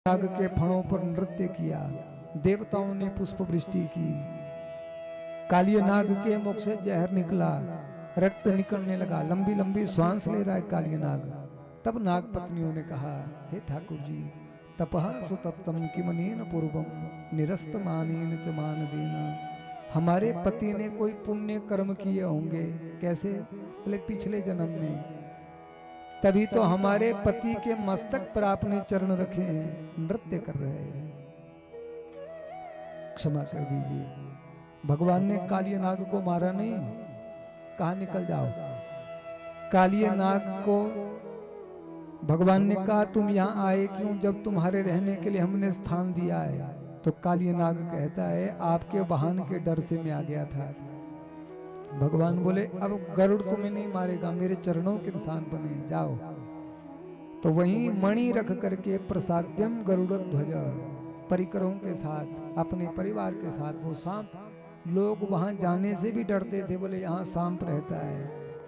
नाग के फणों पर नृत्य किया, देवताओं ने पुष्प वृष्टि की। कालिय नाग के मुख से जहर निकला, रक्त निकलने लगा, लंबी लंबी श्वास ले रहा है कालिय नाग। तब नाग पत्नियों ने कहा, हे ठाकुर जी, तपः सुतप्तम किमनेन पूर्वम निरस्त मानेन च मान देना। हमारे पति ने कोई पुण्य कर्म किए होंगे। कैसे? बोले पिछले जन्म में, तभी तो हमारे पति के मस्तक पर आपने चरण रखे हैं, नृत्य कर रहे हैं, क्षमा कर दीजिए। भगवान ने कालिय नाग को मारा नहीं, कहा निकल जाओ। कालिय नाग को भगवान ने कहा तुम यहाँ आए क्यों, जब तुम्हारे रहने के लिए हमने स्थान दिया है। तो कालिय नाग कहता है आपके वाहन के डर से मैं आ गया था। भगवान बोले अब गरुड़ तुम्हें नहीं मारेगा, मेरे चरणों के निशान बने, जाओ। तो वहीं मणि रख करके प्रसाद्यम गरुड़ ध्वज, परिकरों के साथ, अपने परिवार के साथ वो सांप, लोग वहां जाने से भी डरते थे, बोले यहाँ सांप रहता है।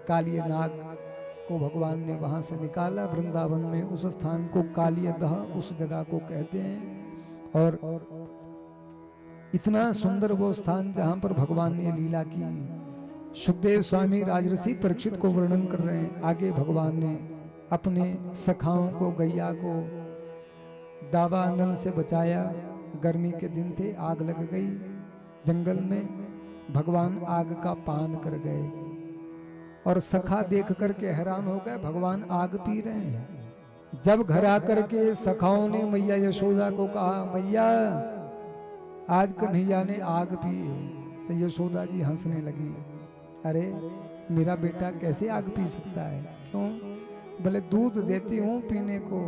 कालिय नाग को भगवान ने वहां से निकाला, वृंदावन में उस स्थान को कालिय दह उस जगह को कहते हैं। और इतना सुंदर वो स्थान जहां पर भगवान ने लीला की। सुखदेव स्वामी राजर्षि परीक्षित को वर्णन कर रहे हैं। आगे भगवान ने अपने सखाओं को, गैया को दावा नल से बचाया। गर्मी के दिन थे, आग लग गई जंगल में, भगवान आग का पान कर गए और सखा देख करके हैरान हो गए, भगवान आग पी रहे हैं। जब घर आकर के सखाओं ने मैया यशोदा को कहा, मैया आज कन्हैया ने आग पी है, तो यशोदा जी हंसने लगी, अरे मेरा बेटा कैसे आग पी सकता है, क्यों? बोले दूध देती हूँ पीने को,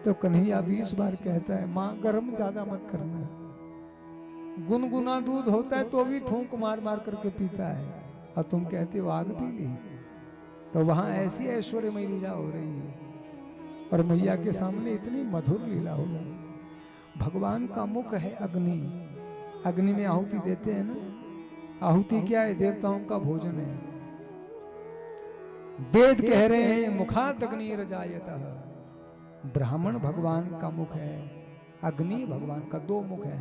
तो कन्हैया 20 बार कहता है माँ गर्म ज्यादा मत करना। गुनगुना दूध होता है तो भी फूंक मार मार करके पीता है, और तुम कहते हो आग पी ली। तो वहां ऐसी ऐश्वर्यमय लीला हो रही है, और मैया के सामने इतनी मधुर लीला हो रही है। भगवान का मुख है अग्नि, अग्नि में आहुति देते हैं ना। आहुति क्या है? देवताओं का भोजन है। वेद कह रहे हैं मुखात अग्नि रजायतः, ब्राह्मण भगवान का मुख है, अग्नि भगवान का, दो मुख है।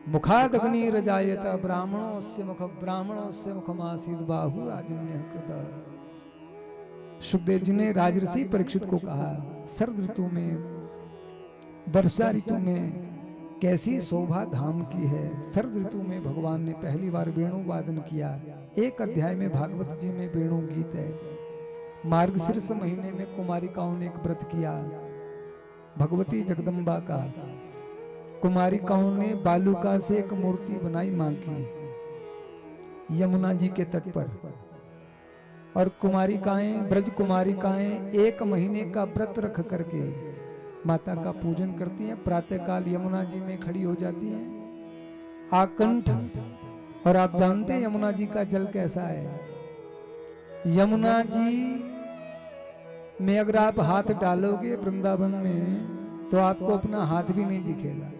मुखाद अग्नि रजायत ब्राह्मणोस्य मुख, ब्राह्मणोस्य मुखमासीद बाहु राजन्य कृत। सुखदेव जी ने राजर्षि परीक्षित को कहा, शरद ऋतु में, वर्षा ऋतु में कैसी शोभा धाम की है। शरद ऋतु में भगवान ने पहली बार वेणु वादन किया। एक अध्याय में भागवत जी में वेणु गीत है। मार्गशीर्ष महीने में कुमारिकाओं ने एक व्रत किया, भगवती जगदम्बा का। कुमारिकाओं ने बालूका से एक मूर्ति बनाई मां की, यमुना जी के तट पर। और कुमारिकाएं, ब्रज कुमारिकाएं 1 महीने का व्रत रख करके माता का पूजन करती हैं। प्रातःकाल यमुना जी में खड़ी हो जाती हैं, आकंठ। और आप जानते हैं यमुना जी का जल कैसा है। यमुना जी में अगर आप हाथ डालोगे वृंदावन में, तो आपको अपना हाथ भी नहीं दिखेगा,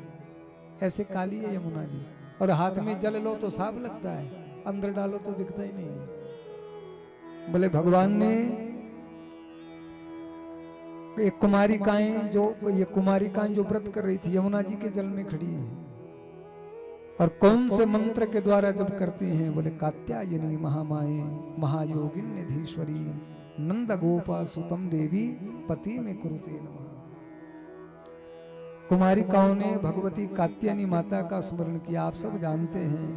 ऐसे काली है यमुना जी। और हाथ में जल लो तो साफ लगता है, अंदर डालो तो दिखता ही नहीं है। बोले भगवान ने एक कुमारिकाएं, ये कुमारिकाएं जो व्रत कर रही थी यमुना जी के जल में खड़ी हैं। और कौन से मंत्र के द्वारा जब करती हैं? बोले कात्यायनी महामाये महायोगिन्यधीश्वरी नंद गोपा सुतम देवी पति में कुरुते नमः। कुमारिकाओं ने भगवती कात्यायनी माता का स्मरण किया। आप सब जानते हैं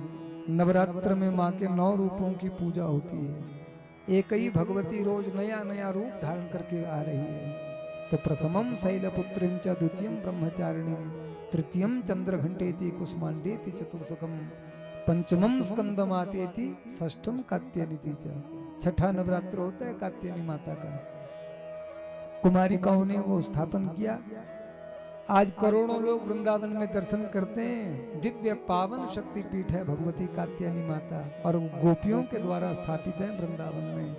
नवरात्र में माँ के 9 रूपों की पूजा होती है। एक ही भगवती रोज नया नया रूप धारण करके आ रही है। तो प्रथमम शैलपुत्रीं च, द्वितीयम ब्रह्मचारिणीं, तृतीयम चंद्रघंटेति कुसुमांडेति, चतुर्थकम पंचमम स्कंदमातेति, षष्ठम कात्यायनीति च। छठा नवरात्र होता है कात्यायनी माता का। कुमारिकाओं ने वो स्थापन किया। आज करोड़ों लोग वृंदावन में दर्शन करते हैं। दिव्य पावन शक्ति पीठ है भगवती कात्यायनी माता, और गोपियों के द्वारा स्थापित है वृंदावन में।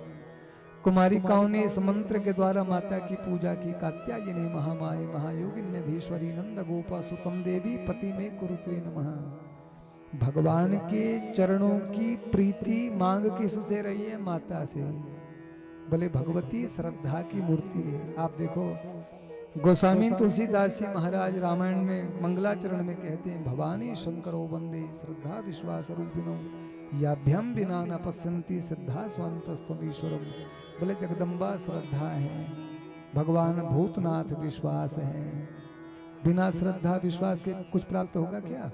कुमारिकाओं ने इस मंत्र के द्वारा माता की पूजा की। कात्यायनी महामाये महायोगिन्यधीश्वरी नंद गोपा सुतम देवी पति में कुरुते नमः। भगवान के चरणों की प्रीति मांग किससे रही है? माता से। बोले भगवती श्रद्धा की मूर्ति है। आप देखो गोस्वामी तुलसीदास जी महाराज रामायण में मंगलाचरण में कहते हैं, भवानी शंकरो वंदे श्रद्धा विश्वास रूपिणो याभ्यम बिना न पश्यंती श्रद्धा स्वांतस्तम ईश्वरम। बोले जगदम्बा श्रद्धा है, भगवान भूतनाथ विश्वास है। बिना श्रद्धा विश्वास के कुछ प्राप्त होगा क्या?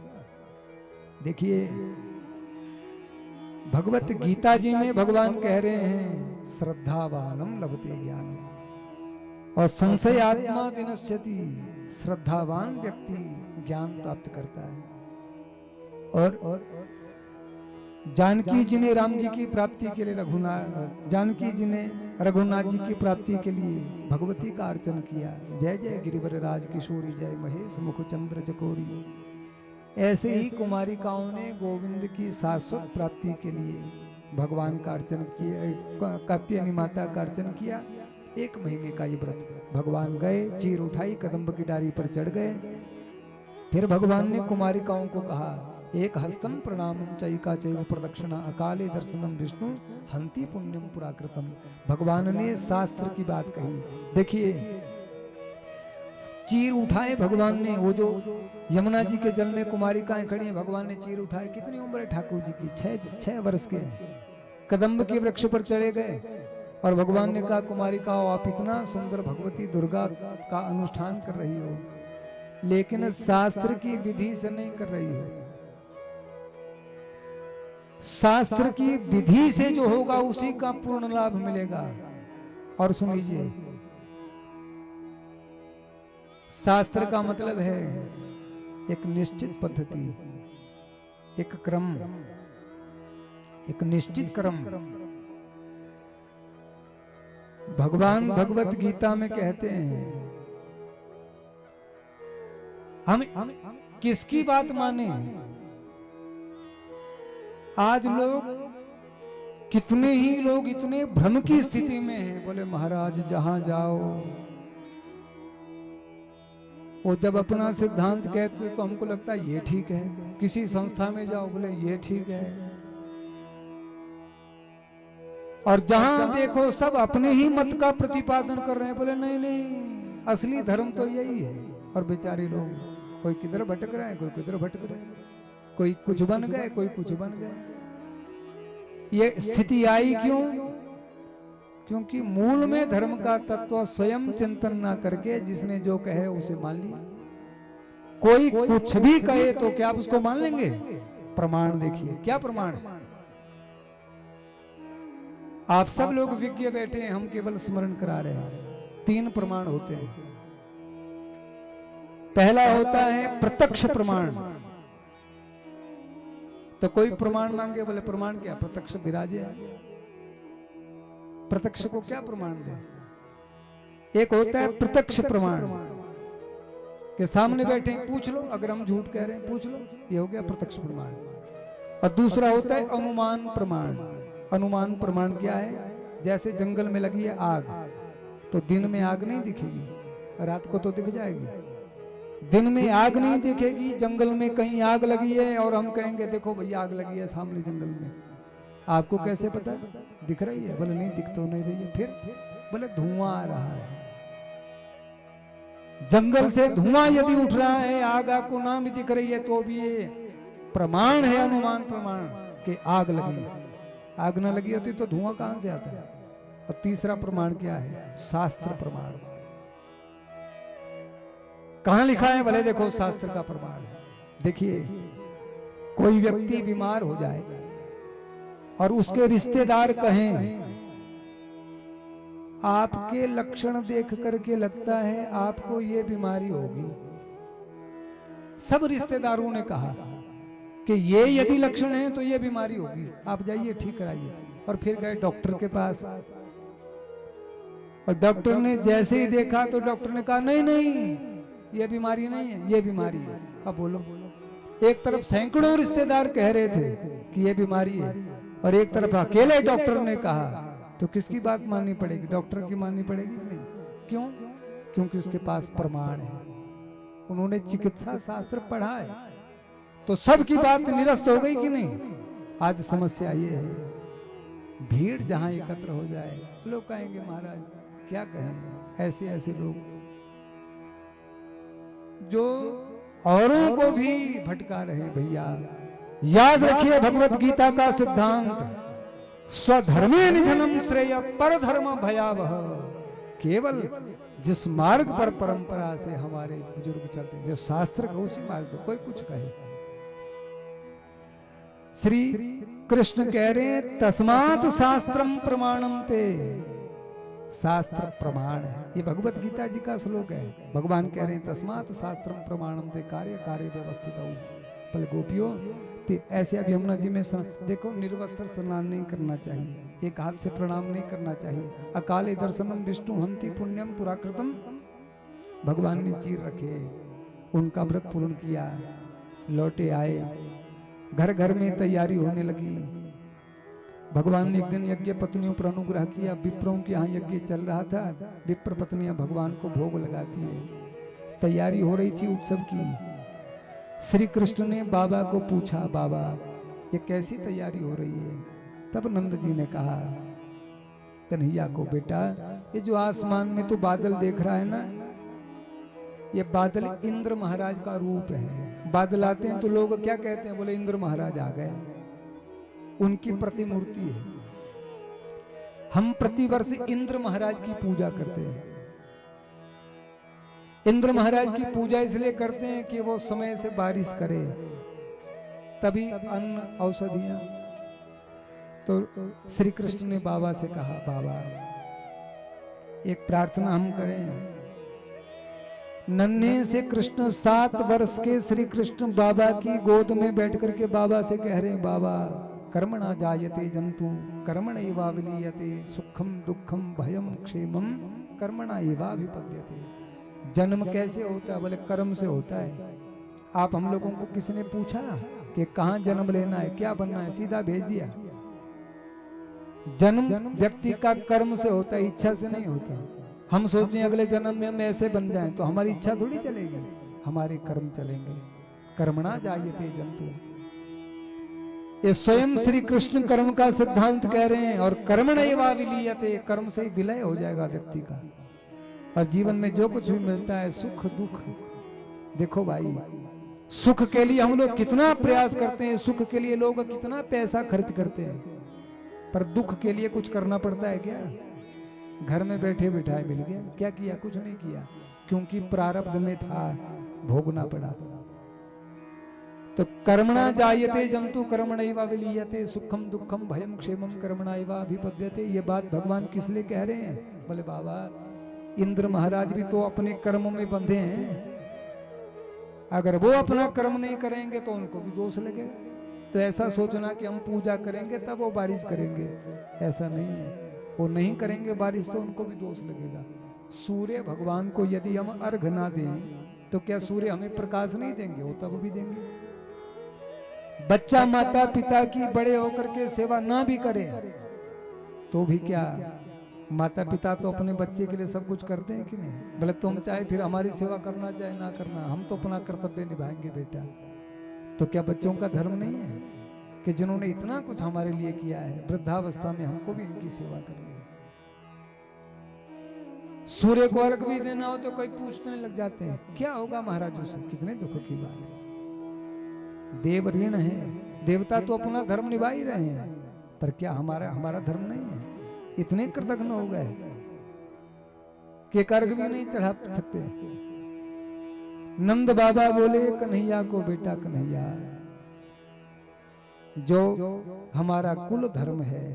देखिए भगवत गीता जी में भगवान कह रहे हैं, श्रद्धावानम लभते ज्ञानम, और संशय आत्मा विनश्यति, श्रद्धावान व्यक्ति ज्ञान प्राप्त करता है। और जानकी जी ने राम जी की प्राप्ति के लिए जानकी जी ने रघुनाथ जी की प्राप्ति के लिए भगवती का अर्चन किया। जय जय गिरिवर राज किशोरी, जय महेश मुख चंद्र चकोरी। ऐसे ही कुमारिकाओं ने गोविंद की शाश्वत प्राप्ति के लिए भगवान का अर्चन किया, कात्यायनी माता का अर्चन किया। 1 महीने का ये व्रत। भगवान गए, चीर उठाई, कदम्ब की डाली पर चढ़ गए। फिर भगवान ने कुमारिकाओं को कहा, एक हस्तम प्रणामम चैका चैव प्रदक्षिणा अकाले दर्शनम विष्णु हंति पुण्यम पुराकृतम। भगवान ने शास्त्र की बात कही। देखिए चीर उठाए भगवान ने, वो जो यमुना जी के जल में कुमारिकाएं खड़ी हैं, भगवान ने चीर उठाए। कितनी उम्र है ठाकुर जी की? 6 वर्ष के। कदम्ब के वृक्ष पर चढ़े गए और भगवान ने कहा, कुमारिकाओं आप इतना सुंदर भगवती दुर्गा का अनुष्ठान कर रही हो, लेकिन शास्त्र की विधि से नहीं कर रही हो। शास्त्र की विधि से जो होगा उसी का पूर्ण लाभ मिलेगा। और सुन लीजिए, शास्त्र का मतलब है एक निश्चित पद्धति, एक क्रम, एक निश्चित क्रम। भगवान भगवत गीता में कहते हैं, हम किसकी बात माने? आज लोग, कितने ही लोग इतने भ्रम की स्थिति में हैं। बोले महाराज जहां जाओ, वो जब अपना सिद्धांत कहते तो हमको लगता है ये ठीक है। किसी संस्था में जाओ, बोले ये ठीक है। और जहां देखो सब अपने ही मत का प्रतिपादन कर रहे हैं। बोले नहीं नहीं, असली धर्म तो यही है। और बेचारे लोग, कोई किधर भटक रहा है, कोई किधर भटक रहा है, कोई कुछ बन गए, कोई कुछ बन गए। ये स्थिति आई क्यों? क्योंकि मूल में धर्म का तत्व स्वयं चिंतन ना करके जिसने जो कहे उसे मान लिया। कोई कुछ भी कहे तो क्या आप उसको मान लेंगे? प्रमाण देखिए, क्या प्रमाण है? आप सब लोग विज्ञ बैठे हैं, हम केवल स्मरण करा रहे हैं। 3 प्रमाण होते हैं। पहला होता है प्रत्यक्ष प्रमाण। तो कोई प्रमाण मांगे, बोले प्रमाण क्या? प्रत्यक्ष विराजे। प्रत्यक्ष को क्या प्रमाण दे? एक होता है प्रत्यक्ष प्रमाण के सामने बैठे पूछ लो, अगर हम झूठ कह रहे हैं पूछ लो, ये हो गया प्रत्यक्ष प्रमाण। और दूसरा होता है अनुमान प्रमाण। अनुमान प्रमाण क्या है? जैसे जंगल में लगी है आग, तो दिन में आग नहीं दिखेगी, रात को तो दिख जाएगी। दिन में आग नहीं दिखेगी, जंगल में कहीं आग लगी है और हम कहेंगे देखो भैया आग लगी है सामने जंगल में। आपको कैसे पता? दिख रही है? बोले नहीं, दिख तो नहीं रही है। फिर बोले धुआं आ रहा है। जंगल से धुआं यदि उठ रहा है, आग आपको ना भी दिख रही है, तो भी ये प्रमाण है, अनुमान प्रमाण कि आग लगी। आग ना लगी होती तो धुआं कहां से आता है? और तीसरा प्रमाण क्या है? शास्त्र प्रमाण। कहां लिखा है? भले देखो शास्त्र का प्रमाण है। देखिए कोई व्यक्ति बीमार हो जाए और उसके रिश्तेदार कहें आपके लक्षण देख करके लगता है आपको ये बीमारी होगी। सब रिश्तेदारों ने कहा कि ये यदि लक्षण है तो ये बीमारी होगी, आप जाइए ठीक कराइए। और फिर गए डॉक्टर के पास, और डॉक्टर ने जैसे ही देखा तो डॉक्टर ने कहा नहीं नहीं ये बीमारी नहीं है, ये बीमारी है। अब बोलो, एक तरफ सैकड़ों रिश्तेदार कह रहे थे कि ये बीमारी है और एक तरफ अकेले डॉक्टर ने कहा, तो किसकी बात माननी पड़ेगी? डॉक्टर की माननी पड़ेगी कि नहीं? क्यों? क्योंकि उसके पास प्रमाण है, उन्होंने चिकित्सा शास्त्र पढ़ा है। तो सबकी बात निरस्त हो गई कि नहीं? आज समस्या ये है, भीड़ जहां एकत्र हो जाए लोग कहेंगे महाराज क्या कहें, ऐसे ऐसे लोग जो औरों को भी भटका रहे। भैया याद रखिए भगवत गीता का सिद्धांत, स्वधर्मे निधनम श्रेय पर धर्म भयावह। केवल जिस मार्ग पर परंपरा से हमारे बुजुर्ग चलते, जो शास्त्र का उसी मार्ग पर, कोई कुछ कहे। श्री कृष्ण कह रहे हैं तस्मात् शास्त्रम प्रमाणम ते, शास्त्र प्रमाण है। ये भगवत गीता जी का श्लोक है। भगवान कह रहे हैं तस्मात् शास्त्रम प्रमाणम ते कार्य कार्य व्यवस्थित। पल गोपियों ते ऐसे अभी यमुना जी में देखो, निर्वस्त्र स्नान नहीं करना चाहिए, एक हाथ से प्रणाम नहीं करना चाहिए, अकाले दर्शनम विष्णु हंति पुण्यम पुराकृतम। भगवान ने चीर रखे, उनका व्रत पूर्ण किया, लौटे आए, घर घर में तैयारी होने लगी। भगवान ने एक दिन यज्ञ पत्नियों पर अनुग्रह किया। विप्रों के यहाँ यज्ञ चल रहा था, विप्र पत्नियां भगवान को भोग लगाती है। तैयारी हो रही थी उत्सव की। श्री कृष्ण ने बाबा को पूछा, बाबा ये कैसी तैयारी हो रही है? तब नंद जी ने कहा कन्हैया को, बेटा ये जो आसमान में तो बादल देख रहा है ना, ये बादल इंद्र महाराज का रूप है। बादल आते हैं तो लोग क्या कहते हैं? बोले इंद्र महाराज आ गए। उनकी प्रतिमूर्ति है। हम प्रतिवर्ष इंद्र महाराज की पूजा करते हैं। इंद्र महाराज की पूजा इसलिए करते हैं कि वो समय से बारिश करे, तभी अन्न औषधियां। तो श्री कृष्ण ने बाबा से कहा, बाबा एक प्रार्थना हम करें। नन्हे से कृष्ण 7 वर्ष के श्री कृष्ण बाबा की गोद में बैठ करके बाबा से कह रहे हैं, बाबा कर्मणा जायते जंतु कर्मण एवाविलीयते, सुखम दुखम भयम क्षेमम कर्मणा एवाभिपद्यते। जन्म कैसे होता है? बोले कर्म से होता है। आप हम लोगों को किसने पूछा कि कहाँ जन्म लेना है, क्या बनना है? सीधा भेज दिया। जन्म व्यक्ति का कर्म से होता है, इच्छा से नहीं होता। हम सोचें अगले जन्म में हम ऐसे बन जाएं तो हमारी इच्छा थोड़ी चलेगी, हमारे कर्म चलेंगे। कर्मणा जायते जंतु, ये स्वयं श्री कृष्ण कर्म का सिद्धांत कह रहे हैं। और कर्मण एवाविलीयते, कर्म से ही विलय हो जाएगा व्यक्ति का। और जीवन में जो कुछ भी मिलता है, सुख दुख, देखो भाई सुख के लिए हम लोग कितना प्रयास करते हैं, सुख के लिए लोग कितना पैसा खर्च करते हैं, पर दुख के लिए कुछ करना पड़ता है क्या? घर में बैठे बिठाए मिल गया, क्या किया? कुछ नहीं किया, क्योंकि प्रारब्ध में था, भोगना पड़ा। तो कर्मणा जायते जंतु कर्मणैवा विलीयते, सुखम दुखम भयम क्षेमम कर्मणैवा अभिपद्यते। ये बात भगवान किस लिए कह रहे हैं? बोले बाबा इंद्र महाराज भी तो अपने कर्म में बंधे हैं, अगर वो अपना कर्म नहीं करेंगे तो उनको भी दोष लगेगा। तो ऐसा सोचना कि हम पूजा करेंगे तब वो बारिश करेंगे, ऐसा नहीं है। वो नहीं करेंगे बारिश तो उनको भी दोष लगेगा। सूर्य भगवान को यदि हम अर्घ ना दें तो क्या सूर्य हमें प्रकाश नहीं देंगे? वो तब भी देंगे। बच्चा माता पिता की बड़े होकर के सेवा ना भी करे तो भी क्या, माता पिता तो अपने बच्चे के लिए सब कुछ करते हैं कि नहीं? भले तुम चाहे फिर हमारी सेवा करना चाहे ना करना, हम तो अपना कर्तव्य निभाएंगे बेटा। तो क्या बच्चों का धर्म नहीं है कि जिन्होंने इतना कुछ हमारे लिए किया है, वृद्धावस्था में हमको भी इनकी सेवा करनी है। सूर्य को अर्घ भी देना हो तो कोई पूछने लग जाते हैं क्या होगा महाराजों से? कितने दुख की बात है। देव ऋण है, देवता तो अपना धर्म निभा ही रहे हैं, पर क्या हमारा धर्म नहीं है? इतने कृतज्ञ हो गए कि अर्घ भी नहीं चढ़ा सकते। नंद बाबा बोले कन्हैया को, बेटा कन्हैया जो हमारा कुल धर्म है,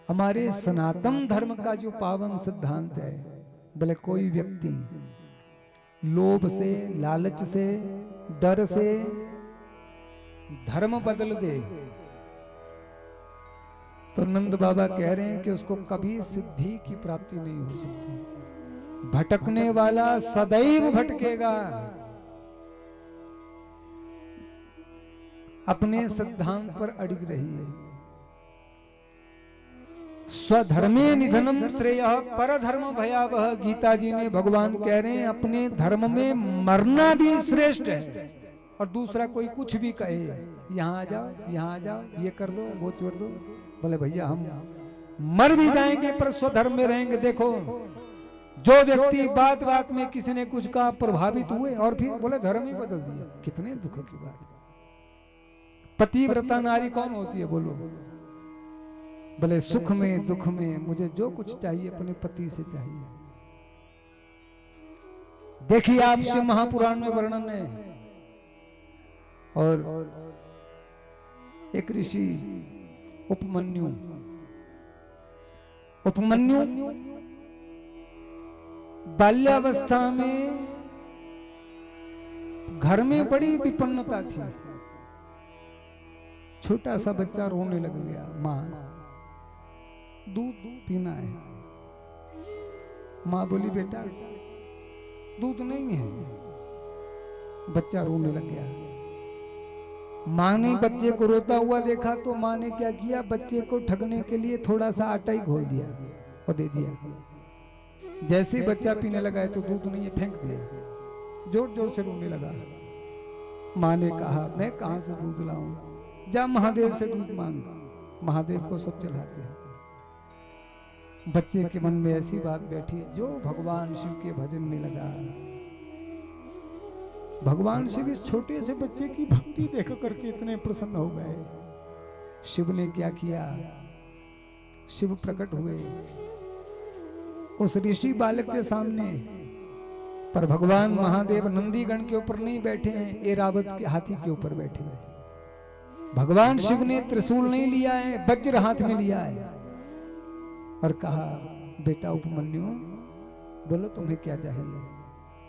हमारे सनातन धर्म का जो पावन सिद्धांत है, बोले कोई व्यक्ति लोभ से, लालच से, डर से धर्म बदल दे तो नंद बाबा कह रहे हैं कि उसको कभी सिद्धि की प्राप्ति नहीं हो सकती। भटकने वाला सदैव भटकेगा। अपने सिद्धांत पर अड़िग रहिए। स्वधर्मे निधनम श्रेयः परधर्म भयावह। गीता जी में भगवान कह रहे हैं अपने धर्म में मरना भी श्रेष्ठ है। और दूसरा कोई कुछ भी कहे, यहाँ आ जाओ, यहाँ आ जाओ, ये कर दो, वो छोड़ दो, बोले भैया हम मर भी जाएंगे पर स्वधर्म में रहेंगे। देखो जो व्यक्ति बात बात में किसी ने कुछ कहा प्रभावित हुए और फिर बोले धर्म ही बदल दिया, कितने दुख की बात है। पतिव्रता नारी कौन होती है बोलो? बोले सुख में दुख में मुझे जो कुछ चाहिए अपने पति से चाहिए। देखिए आप शिव महापुराण में वर्णन है। और एक ऋषि उपमन्यु बाल्यावस्था में घर में बड़ी विपन्नता थी। छोटा सा बच्चा रोने लग गया, माँ दूध पीना है। माँ बोली बेटा दूध नहीं है। बच्चा रोने लग गया। माँ ने बच्चे को रोता हुआ देखा तो माँ ने क्या किया, बच्चे को ठगने के लिए थोड़ा सा आटा ही घोल दिया और दे दिया। जैसे ही बच्चा पीने लगा है तो दूध नहीं है, फेंक दिया। जोर जोर से रोने लगा। माँ ने कहा मैं कहां से दूध लाऊं, जा महादेव से दूध मांग। महादेव को सब चढ़ाते हैं। बच्चे के मन में ऐसी बात बैठी जो भगवान शिव के भजन में लगा। भगवान शिव इस छोटे से बच्चे की भक्ति देख करके इतने प्रसन्न हो गए। शिव ने क्या किया, शिव प्रकट हुए उस ऋषि बालक के सामने। पर भगवान महादेव नंदीगण के ऊपर नहीं बैठे हैं, एरावत के हाथी के ऊपर बैठे हैं। भगवान शिव ने त्रिशूल नहीं लिया है, वज्र हाथ में लिया है और कहा बेटा उपमन्यु बोलो तुम्हें क्या चाहिए।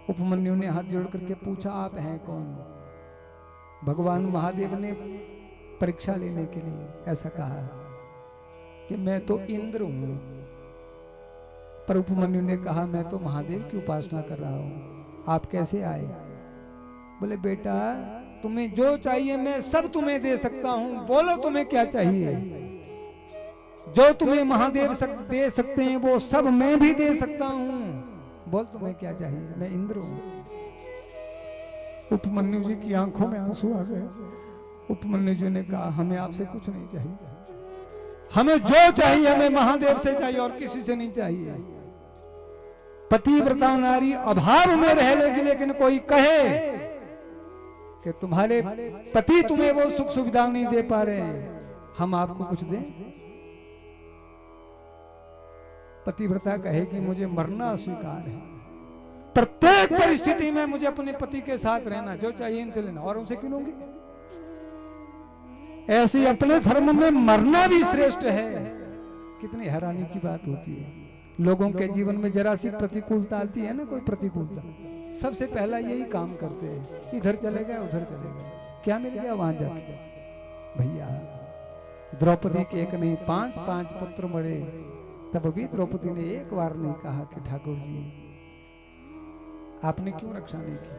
उपमन्यु ने हाथ जोड़ करके पूछा आप हैं कौन। भगवान महादेव ने परीक्षा लेने के लिए ऐसा कहा कि मैं तो इंद्र हूं। पर उपमन्यु ने कहा मैं तो महादेव की उपासना कर रहा हूं, आप कैसे आए। बोले बेटा तुम्हें जो चाहिए मैं सब तुम्हें दे सकता हूं, बोलो तुम्हें क्या चाहिए। जो तुम्हें महादेव दे सकते हैं वो सब मैं भी दे सकता हूं, बोल तुम्हें क्या चाहिए। मैं इंद्र हूं। उपमन्यु जी की आंखों में आंसू आ गए। उपमन्यु जी ने कहा हमें आपसे कुछ नहीं चाहिए, हमें जो चाहिए हमें महादेव से चाहिए और किसी से नहीं चाहिए। पतिव्रता नारी अभाव में रह लेगी, लेकिन कोई कहे कि तुम्हारे पति तुम्हें वो सुख सुविधा नहीं दे पा रहे हैं, हम आपको कुछ दें। पतिव्रता कहे कि मुझे मरना स्वीकार है, प्रत्येक परिस्थिति में मुझे अपने पति के साथ रहना, जो चाहिए इनसे लेना, और उनसे क्यों लूंगी। ऐसे अपने धर्म में मरना भी श्रेष्ठ है। कितनी हैरानी की बात होती है। लोगों के जीवन में जरा सी प्रतिकूलता आती है ना, कोई प्रतिकूलता, सबसे पहला यही काम करते हैं, इधर चले गए उधर चले गए, क्या मिल गया वहां जाके। भैया द्रौपदी के एक नहीं 5 पुत्र मरे, तब भी द्रौपदी ने एक बार नहीं कहा कि ठाकुर जी आपने क्यों रक्षा नहीं की।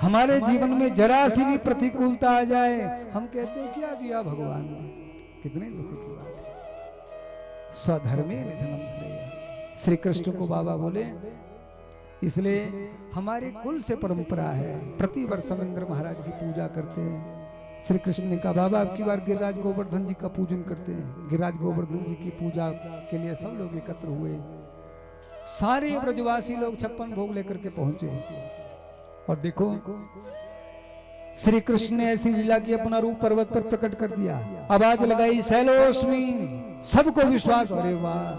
हमारे जीवन में जरा सी भी प्रतिकूलता आ जाए हम कहते हैं क्या दिया भगवान ने। कितने दुख की बात है। स्वधर्मे निधनम श्रेय। श्री कृष्ण को बाबा बोले, इसलिए हमारे कुल से परंपरा है प्रतिवर्ष हम इंद्र महाराज की पूजा करते हैं। श्री कृष्ण ने कहा बाबा अब की बार गिरिराज गोवर्धन जी का पूजन करते हैं। गिरिराज गोवर्धन जी की पूजा के लिए सब लोग एकत्र हुए। सारे ब्रजवासी लोग 56 भोग लेकर के पहुंचे। और देखो श्री कृष्ण ने ऐसी लीला की, अपना रूप पर्वत पर प्रकट कर दिया, आवाज लगाई शैलोस्मी, सबको विश्वास, अरे वाह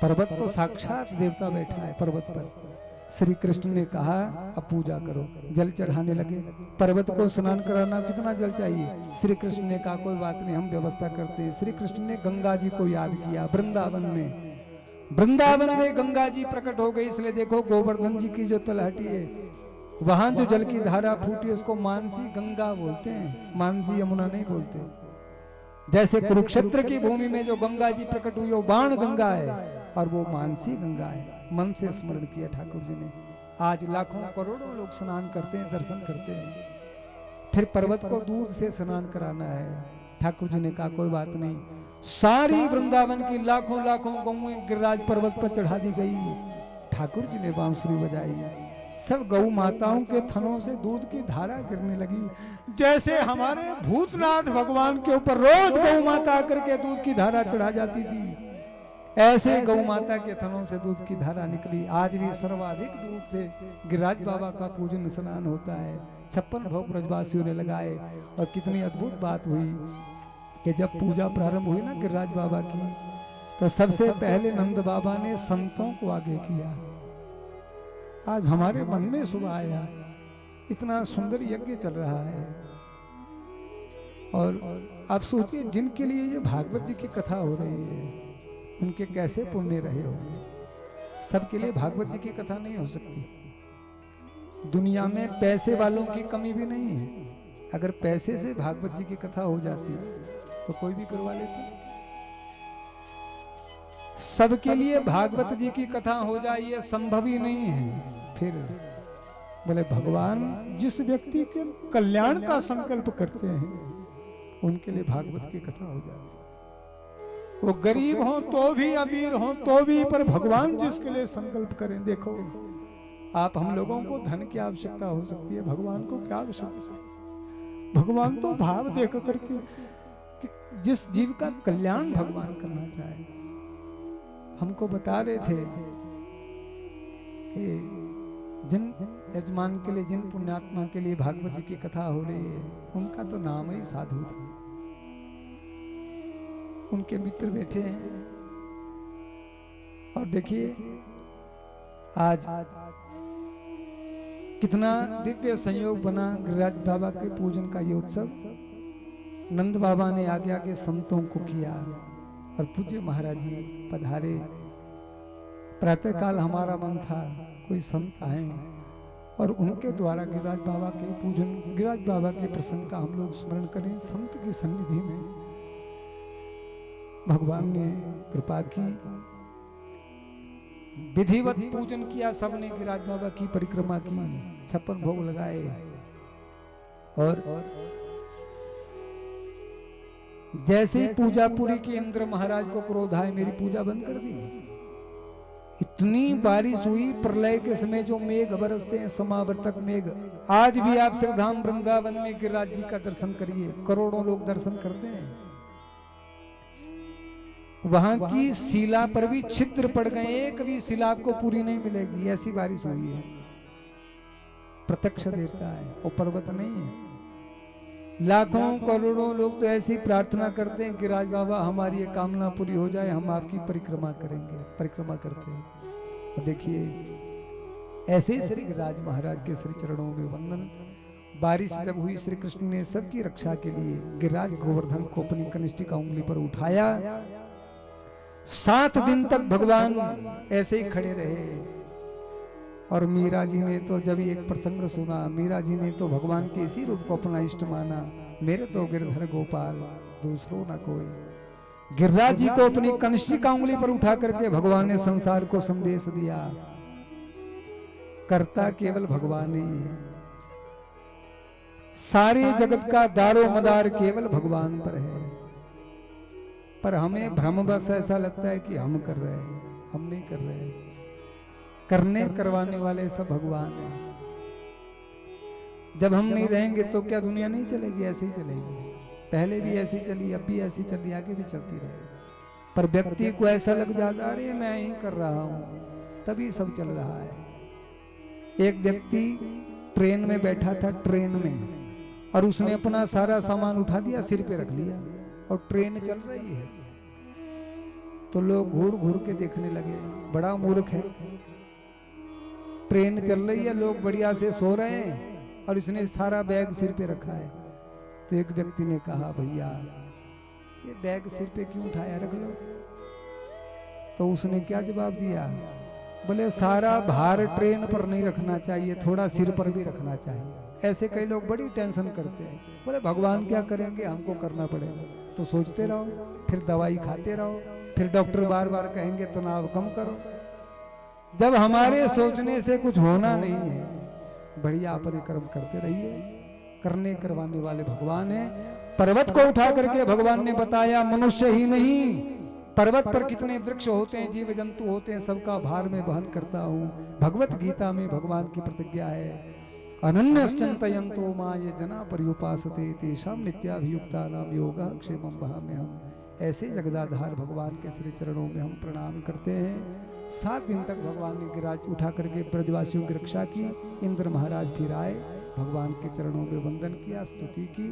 पर्वत तो साक्षात देवता बैठा है पर्वत पर। श्री कृष्ण ने कहा अब पूजा करो, जल चढ़ाने लगे। पर्वत को स्नान कराना, कितना जल चाहिए। श्री कृष्ण ने कहा कोई बात नहीं हम व्यवस्था करते हैं। श्री कृष्ण ने गंगा जी को याद किया। वृंदावन में गंगा जी प्रकट हो गई। इसलिए देखो गोवर्धन जी की जो तलहटी है वहां जो जल की धारा फूटी उसको मानसी गंगा बोलते हैं, मानसी यमुना नहीं बोलते। जैसे कुरुक्षेत्र की भूमि में जो गंगा जी प्रकट हुई वो बाण गंगा है और वो मानसी गंगा है। मन से स्मरण किया ठाकुर जी ने। आज लाखों करोड़ों लोग स्नान करते हैं, दर्शन करते हैं। फिर पर्वत को दूध से स्नान कराना है। ठाकुर जी ने कहा कोई बात नहीं, सारी वृंदावन की लाखों लाखों गौएं गिरिराज पर्वत पर चढ़ा दी गई। ठाकुर जी ने बांसुरी बजाई, सब गौ माताओं के थनों से दूध की धारा गिरने लगी। जैसे हमारे भूतनाथ भगवान के ऊपर रोज गौ माता आकर के दूध की धारा चढ़ा जाती थी, ऐसे गौ माता के थनों से दूध की धारा निकली। आज भी सर्वाधिक दूध से गिरिराज बाबा का पूजन स्नान होता है। 56 भोग ब्रजवासियों ने लगाए। और कितनी अद्भुत बात हुई कि जब पूजा प्रारंभ हुई ना गिरिराज बाबा की, तो सबसे पहले नंद बाबा ने संतों को आगे किया। आज हमारे मन में सुबह आया, इतना सुंदर यज्ञ चल रहा है। और आप सोचिए, जिनके लिए ये भागवत जी की कथा हो रही है, उनके कैसे पुण्य रहे होंगे। सबके लिए भागवत जी की कथा नहीं हो सकती। दुनिया में पैसे वालों की कमी भी नहीं है। अगर पैसे से भागवत जी की कथा हो जाती तो कोई भी करवा लेता। सबके लिए भागवत जी की कथा हो जाए ये संभव ही नहीं है। फिर बोले भगवान जिस व्यक्ति के कल्याण का संकल्प करते हैं उनके लिए भागवत की कथा हो जाती है। वो गरीब हो तो भी, अमीर हो तो भी, पर भगवान जिसके लिए संकल्प करें। देखो आप, हम लोगों को धन की आवश्यकता हो सकती है, भगवान को क्या आवश्यकता है। भगवान तो भाव देख करके कि जिस जीव का कल्याण भगवान करना चाहे। हमको बता रहे थे कि जिन यजमान के लिए, जिन पुण्यात्मा के लिए भागवत जी की कथा हो रही है, उनका तो नाम ही साधु था। उनके मित्र बैठे हैं और देखिए आज कितना दिव्य संयोग बना गिरिराज बाबा के पूजन का ये उत्सव। नंद बाबा ने आगे आगे संतों को किया और पूज्य महाराज जी पधारे। प्रातः काल हमारा मन था कोई संत आए और उनके द्वारा गिरिराज बाबा के पूजन, गिरिराज बाबा के प्रसंग का हम लोग स्मरण करें। संत की सन्निधि में भगवान ने कृपा की, विधिवत पूजन किया। सबने गिरिराज बाबा की परिक्रमा की, 56 भोग लगाए और जैसे ही पूजा पूरी की, इंद्र महाराज को क्रोध आए, मेरी पूजा बंद कर दी। इतनी बारिश हुई, प्रलय के समय जो मेघ बरसते हैं, समावर्तक मेघ। आज भी आप श्रीधाम वृंदावन में गिरिराज जी का दर्शन करिए, करोड़ों लोग दर्शन करते हैं। वहां की शिला पर भी छिद्र पड़ गए, एक भी शिला आपको पूरी नहीं मिलेगी, ऐसी बारिश हुई है। प्रत्यक्ष देवता है, वो पर्वत नहीं है। लाखों करोड़ों लोग तो ऐसी प्रार्थना करते हैं कि राज बाबा हमारी ये कामना पूरी हो जाए, हम आपकी परिक्रमा करेंगे। परिक्रमा करते हैं और देखिए ऐसे श्री गिरिराज महाराज के श्री चरणों में वंदन। बारिश जब हुई, श्री कृष्ण ने सबकी रक्षा के लिए गिरिराज गोवर्धन को अपनी कनिष्ठिका उंगली पर उठाया। 7 दिन तक भगवान ऐसे ही खड़े रहे। और मीरा जी ने तो जब एक प्रसंग सुना, मीरा जी ने तो भगवान के इसी रूप को अपना इष्ट माना। मेरे तो गिरधर गोपाल दूसरों ना कोई। गिरिराज जी को अपनी कनिष्ठिका उंगली पर उठा करके भगवान ने संसार को संदेश दिया, कर्ता केवल भगवान ही है। सारे जगत का दारो मदार केवल भगवान पर है। पर हमें भ्रम बस ऐसा लगता है कि हम कर रहे हैं, हम नहीं कर रहे हैं। करने करवाने वाले सब भगवान हैं। जब हम नहीं रहेंगे तो क्या दुनिया नहीं चलेगी? ऐसे ही चलेगी। पहले भी ऐसी चली, अब भी ऐसी चली, आगे भी चलती रहेगी। पर व्यक्ति को ऐसा लग जाता, अरे मैं ही कर रहा हूं, तभी सब चल रहा है। एक व्यक्ति ट्रेन में बैठा था, ट्रेन में, और उसने अपना सारा सामान उठा दिया, सिर पे रख लिया, और ट्रेन चल रही है। तो लोग घूर घूर के देखने लगे, बड़ा मूर्ख है। ट्रेन चल रही है, लोग बढ़िया से सो रहे हैं और इसने सारा बैग सिर पे रखा है। तो एक व्यक्ति ने कहा, भैया ये बैग सिर पे क्यों उठाया, रख लो। तो उसने क्या जवाब दिया, बोले सारा भार ट्रेन पर नहीं रखना चाहिए, थोड़ा सिर पर भी रखना चाहिए। ऐसे कई लोग बड़ी टेंशन करते हैं। बोले भगवान क्या करेंगे, हमको करना पड़ेगा। तो सोचते रहो, फिर दवाई खाते रहो, फिर डॉक्टर बार बार कहेंगे तनाव कम करो। जब हमारे सोचने से कुछ होना नहीं है, बढ़िया अपने कर्म करते रहिए। करने करवाने वाले भगवान हैं। पर्वत को उठा करके भगवान ने बताया, मनुष्य ही नहीं, पर्वत पर कितने वृक्ष होते हैं, जीव जंतु होते हैं, सबका भार में वहन करता हूं। भगवत गीता में भगवान की प्रतिज्ञा है, अनन्यश्चिन्तयन्तो मां ये जना पर्युपासते तेषां नित्याभियुक्तानां योगः क्षेमं वहाम्यहम्। ऐसे जगदाधार भगवान के श्री चरणों में हम प्रणाम करते हैं। 7 दिन तक भगवान ने गिरिराज उठा करके ब्रजवासियों की रक्षा की। इंद्र महाराज फिर आए, भगवान के चरणों में वंदन किया, स्तुति की।